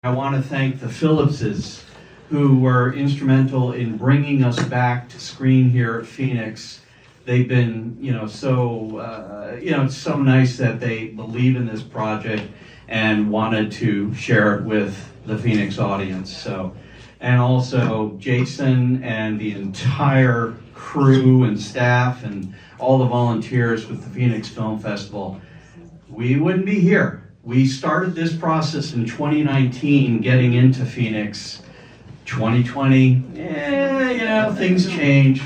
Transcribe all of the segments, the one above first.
I want to thank the Phillipses, who were instrumental in bringing us back to screen here at Phoenix. They've been, it's so nice that they believe in this project and wanted to share it with the Phoenix audience. So, and also Jason and the entire crew and staff and all the volunteers with the Phoenix Film Festival. We wouldn't be here. We started this process in 2019, getting into Phoenix. 2020, things change,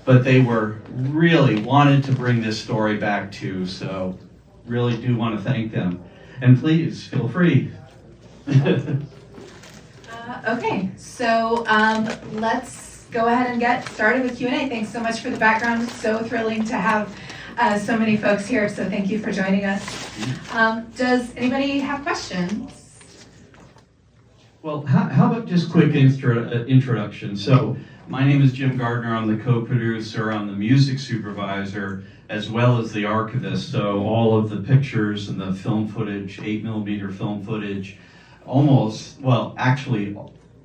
but they really wanted to bring this story back too, so really do want to thank them. And please, feel free. Okay, so let's go ahead and get started with Q&A. Thanks so much for the background. It's so thrilling to have so many folks here, so thank you for joining us. Does anybody have questions? Well, how about just quick introduction? So, my name is Jim Gardner. I'm the co-producer, I'm the music supervisor, as well as the archivist. So all of the pictures and the film footage, 8mm film footage, actually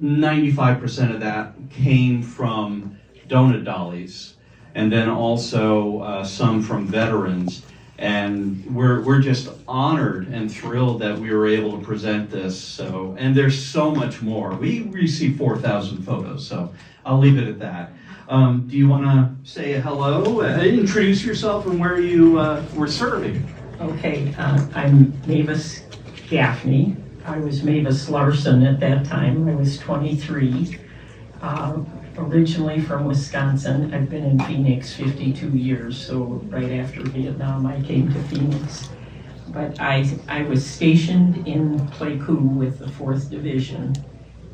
95% of that came from Donut Dollies, and then also some from veterans. And we're just honored and thrilled that we were able to present this. So, and there's so much more. We received 4,000 photos, so I'll leave it at that. Do you want to say hello, introduce yourself, and where you were serving? Okay, I'm Mavis Gaffney. I was Mavis Larson at that time. I was 23. Originally from Wisconsin. I've been in Phoenix 52 years, so right after Vietnam I came to Phoenix. But I was stationed in Pleiku with the 4th Division.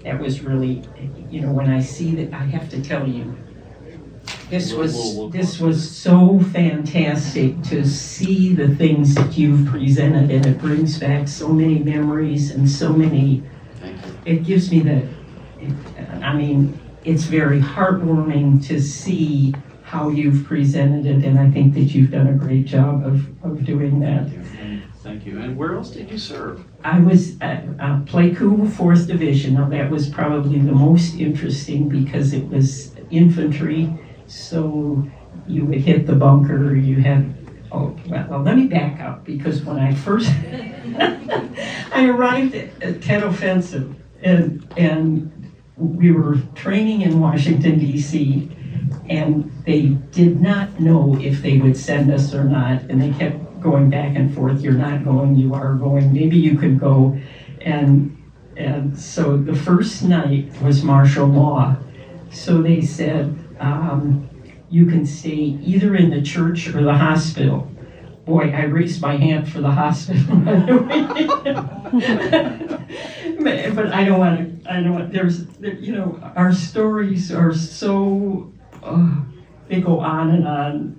That was really, when I see that, I have to tell you, this was so fantastic to see the things that you've presented, and it brings back so many memories and so many, it gives me it's very heartwarming to see how you've presented it, and I think that you've done a great job of doing that. Thank you. And where else did you serve? I was at Pleiku 4th Division. Now that was probably the most interesting because it was infantry, so you would hit the bunker, let me back up, because when I first, I arrived at Tet Offensive, and we were training in Washington, D.C., and they did not know if they would send us or not, and they kept going back and forth, you're not going, you are going, maybe you could go, and so the first night was martial law, so they said, you can stay either in the church or the hospital. Boy, I raised my hand for the hospital, by the way. But I don't want, our stories are so, they go on,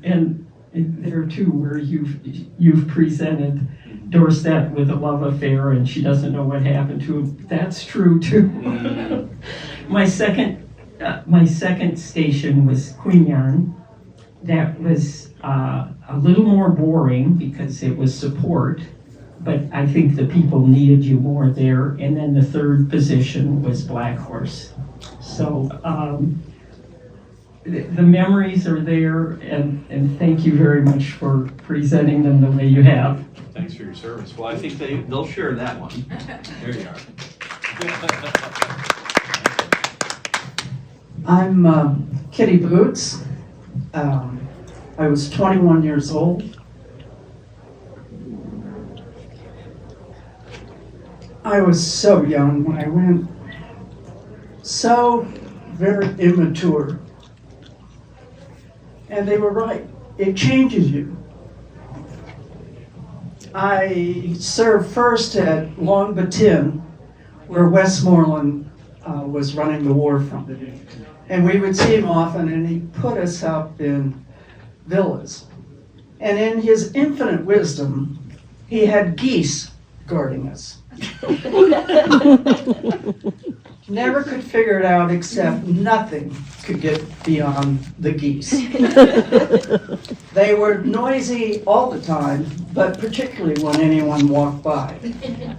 and there too, where you've presented Dorset with a love affair, and she doesn't know what happened to him. That's true too. My second station was Qui Nhon. That was a little more boring because it was support, but I think the people needed you more there. And then the third position was Blackhorse. So the memories are there, and thank you very much for presenting them the way you have. Thanks for your service. Well, I think they'll share that one. There you are. I'm Kitty Boots. I was 21 years old. I was so young when I went, so very immature. And they were right, it changes you. I served first at Long Binh, where Westmoreland was running the war front. And we would see him often, and he put us up in villas. And in his infinite wisdom, he had geese guarding us. Never could figure it out, except nothing could get beyond the geese. They were noisy all the time, but particularly when anyone walked by.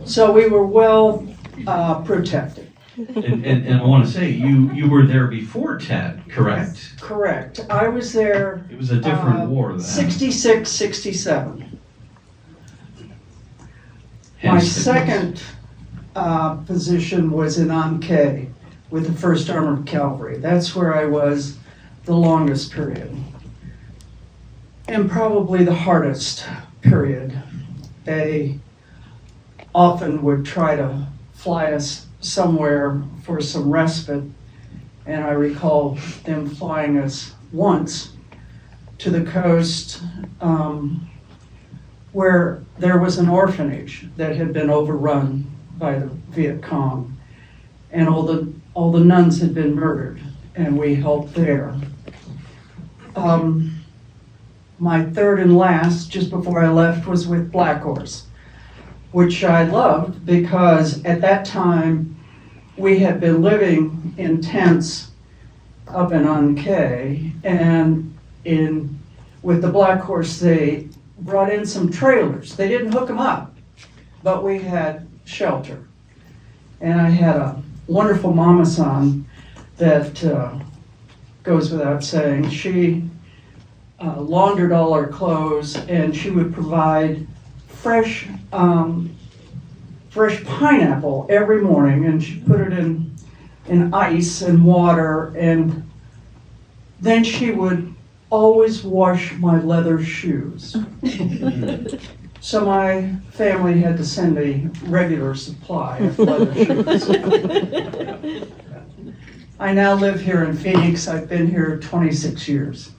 So we were well protected. And I want to say, you were there before Tet, correct? Correct. I was there It was a different war then. 66, 67. My Hence the- second position was in Khe with the 1st Armored Cavalry. That's where I was the longest period. And probably the hardest period. They often would try to fly us somewhere for some respite, and I recall them flying us once to the coast where there was an orphanage that had been overrun by the Viet Cong, and all the nuns had been murdered, and we helped there. My third and last, just before I left, was with Blackhorse, which I loved because at that time we had been living in tents up in Khe, and with the Blackhorse they brought in some trailers. They didn't hook them up, but we had shelter. And I had a wonderful mama-san that goes without saying. She laundered all our clothes, and she would provide fresh pineapple every morning, and she put it in ice and water, and then she would always wash my leather shoes. So my family had to send a regular supply of leather shoes. I now live here in Phoenix. I've been here 26 years.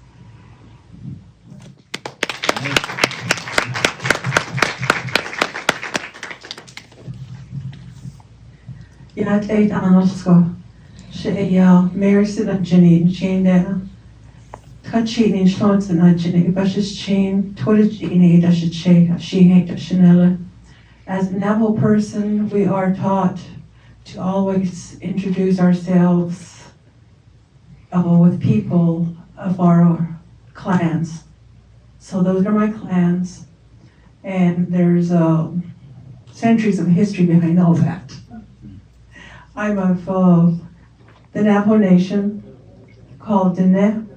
Ja, Tet Offensive. Mary Tsinnajinnie Cohoe Tsinnajinnie Cohoe. As a Navajo person, we are taught to always introduce ourselves with people of our clans. So those are my clans, and there's centuries of history behind all that. I'm of the Navajo Nation called Dene.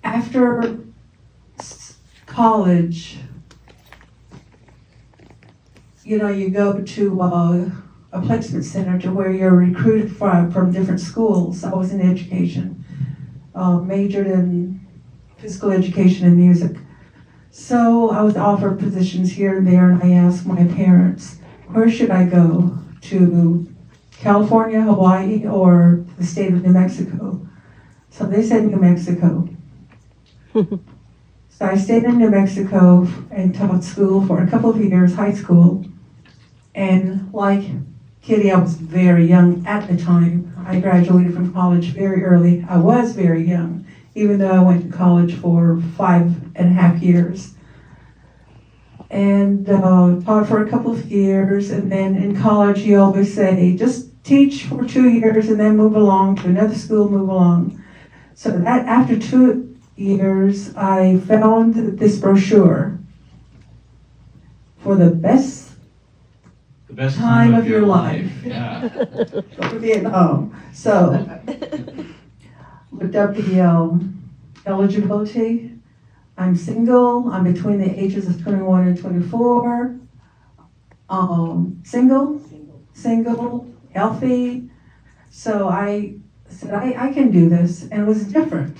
After college, you go to a placement center to where you're recruited from different schools. I was in education, majored in physical education and music. So I was offered positions here and there, and I asked my parents, where should I go? To California, Hawaii, or the state of New Mexico? So they said New Mexico. So I stayed in New Mexico and taught school for a couple of years, high school. And like Kitty, I was very young at the time. I graduated from college very early. I was very young, even though I went to college for 5.5 years. And taught for a couple of years, and then in college you always say, just teach for 2 years and then move along to another school, move along. So that after 2 years, I found this brochure for the best time of your life. Yeah. Go to Vietnam. So looked up the eligibility. I'm single. I'm between the ages of 21 and 24. Single, healthy. So I said, I can do this. And it was different.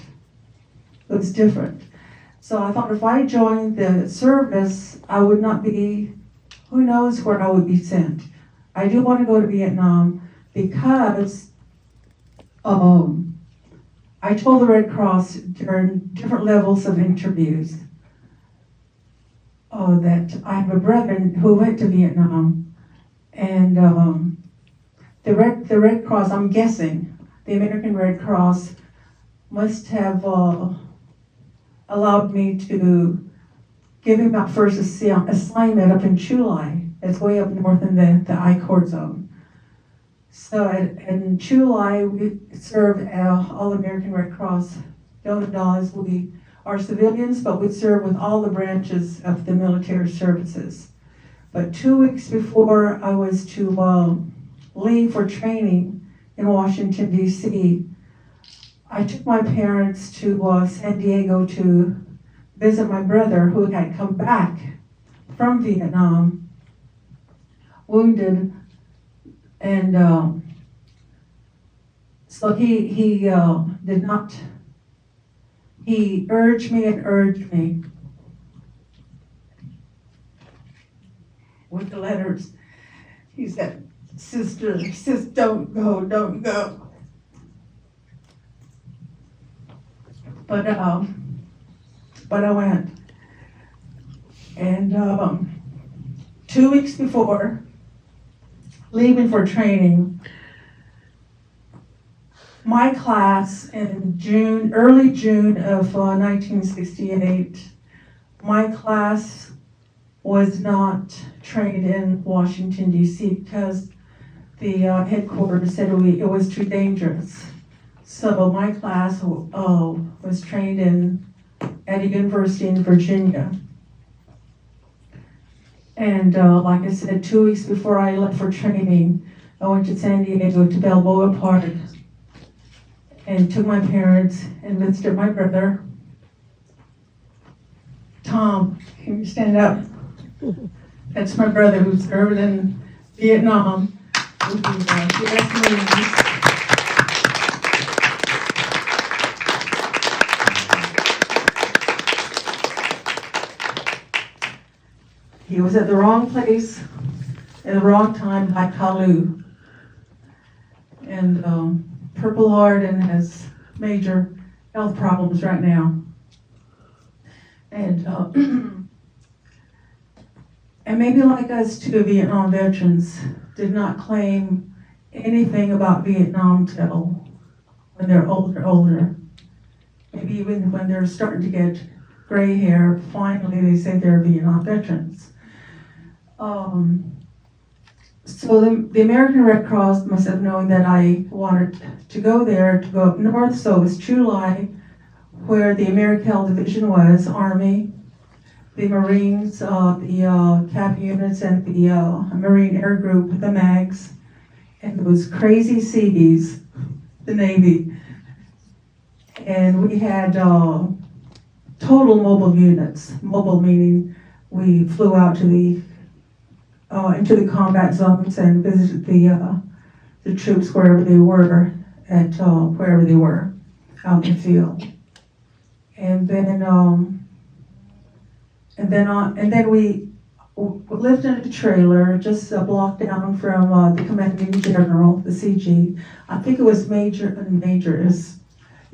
So I thought if I joined the service, I would not be, who knows where I would be sent. I do want to go to Vietnam because I told the Red Cross during different levels of interviews that I have a brother who went to Vietnam, and the Red Cross, I'm guessing, the American Red Cross must have allowed me to give him my first assignment up in Chulai. It's way up north in the I-Court zone. So in Chulai, we serve all American Red Cross Donut Dollies. We are civilians, but we serve with all the branches of the military services. But 2 weeks before I was to leave for training in Washington, D.C., I took my parents to San Diego to visit my brother who had come back from Vietnam, wounded, and so he did not, he urged me with the letters. He said, sister, don't go. But I went. And 2 weeks before leaving for training, my class in early June of 1968, my class was not trained in Washington, D.C. because the headquarters said it was too dangerous. So my class was trained at a university in Virginia. And like I said, 2 weeks before I left for training, I went to San Diego to Balboa Park and took my parents and visited my brother. Tom, can you stand up? That's my brother who served in Vietnam with the U.S. Marines. He was at the wrong place at the wrong time, like Kalu. And Purple Heart and has major health problems right now. And and maybe like us too, Vietnam veterans did not claim anything about Vietnam till when they're older. Maybe even when they're starting to get gray hair, finally they say they're Vietnam veterans. So the American Red Cross must have known that I wanted to go there, to go up north. So it was July, where the Americal Division was, Army, the Marines, the CAP units, and the Marine Air Group, the MAGs, and those crazy Seabees, the Navy. And we had total mobile units. Mobile meaning we flew out to into the combat zones and visited the troops wherever they were, wherever they were out in the field. And then we lived in a trailer just a block down from the commanding general, the CG. I think it was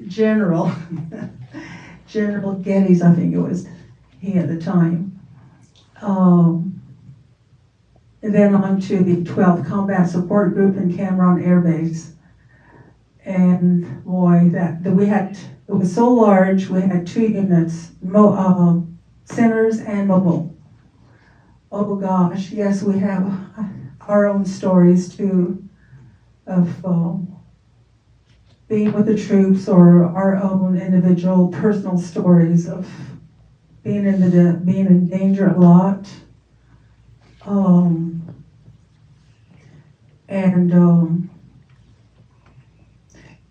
General General Geddes, I think it was he at the time. And then on to the 12th Combat Support Group in Cameron Air Base. And boy, it was so large, we had 2 units, centers and mobile. Oh gosh, yes, we have our own stories too of being with the troops, or our own individual personal stories of being in danger a lot.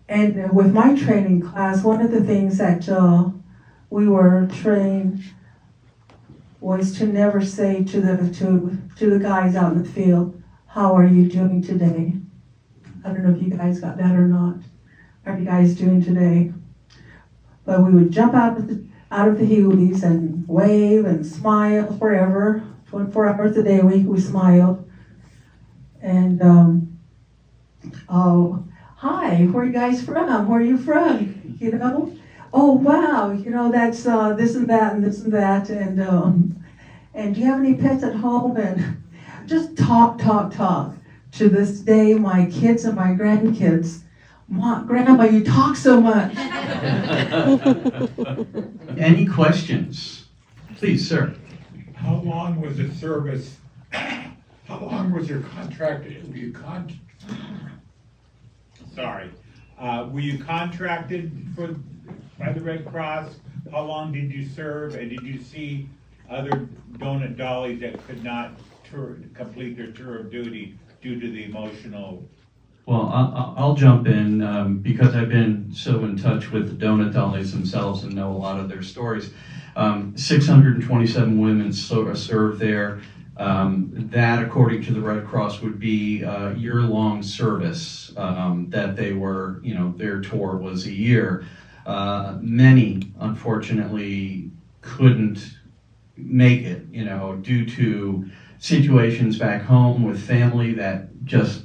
And with my training class, one of the things that we were trained was to never say to the guys out in the field, "How are you doing today?" I don't know if you guys got that or not. How are you guys doing today? But we would jump out of the Hueys and wave and smile forever. 24 hours a day we smiled. And oh, hi, where are you guys from? Where are you from? You know? Oh wow, you know, that's this and that and this and that, and do you have any pets at home? And just talk. To this day, my kids and my grandkids, Grandma, you talk so much. Any questions? Please, sir. How long was the service? How long was your contract? Were you contracted by the Red Cross? How long did you serve, and did you see other donut dollies that could not complete their tour of duty due to the emotional? Well, I'll jump in because I've been so in touch with the Donut Dollies themselves and know a lot of their stories. 627 women served there. That, according to the Red Cross, would be year-long service that they were, their tour was a year. Many, unfortunately, couldn't make it, due to situations back home with family that just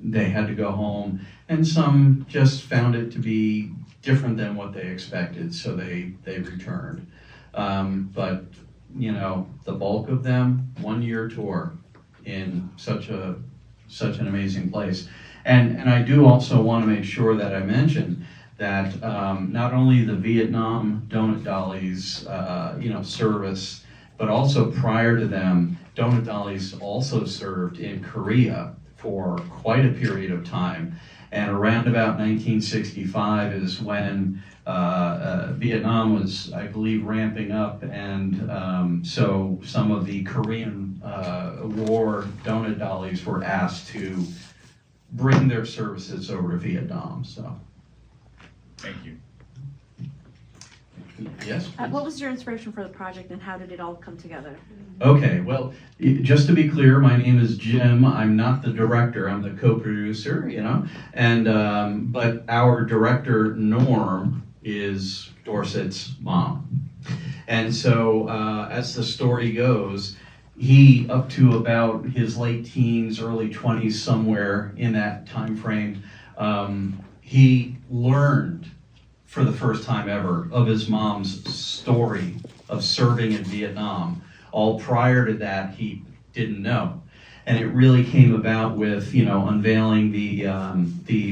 they had to go home, and some just found it to be different than what they expected, so they returned. But the bulk of them, 1 year tour in such an amazing place. And I do also want to make sure that I mention that not only the Vietnam Donut Dollies, service, but also prior to them, Donut Dollies also served in Korea for quite a period of time. And around about 1965 is when Vietnam was, I believe, ramping up, and so some of the Korean War Donut Dollies were asked to bring their services over to Vietnam. So, Thank you. yes. What was your inspiration for the project, and how did it all come together? Okay, well, just to be clear, my name is Jim. I'm not the director. I'm the co-producer, and but our director, Norm, is Dorset's mom. And so, as the story goes, he, up to about his late teens, early 20s, somewhere in that time frame, he learned for the first time ever of his mom's story of serving in Vietnam. All prior to that, he didn't know. And it really came about with, unveiling the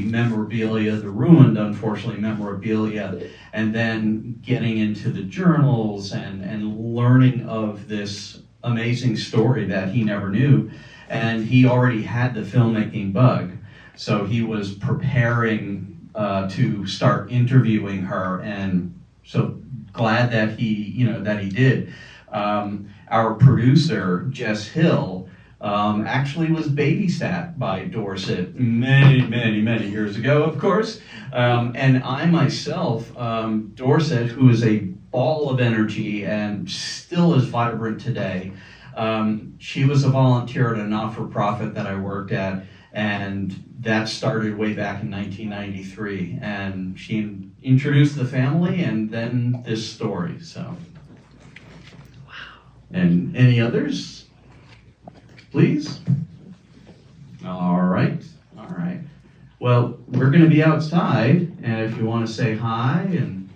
memorabilia, the ruined, unfortunately, memorabilia, and then getting into the journals and learning of this amazing story that he never knew. And he already had the filmmaking bug. So he was preparing to start interviewing her, and so glad that he did. Our producer, Jess Hill, actually was babysat by Dorset many years ago, of course. And I myself, Dorset, who is a ball of energy and still is vibrant today, she was a volunteer at a not-for-profit that I worked at, and that started way back in 1993. And she introduced the family, and then this story, so. And any others? Please? All right. Well, we're going to be outside, and if you want to say hi and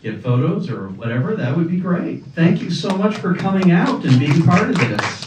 get photos or whatever, that would be great. Thank you so much for coming out and being part of this.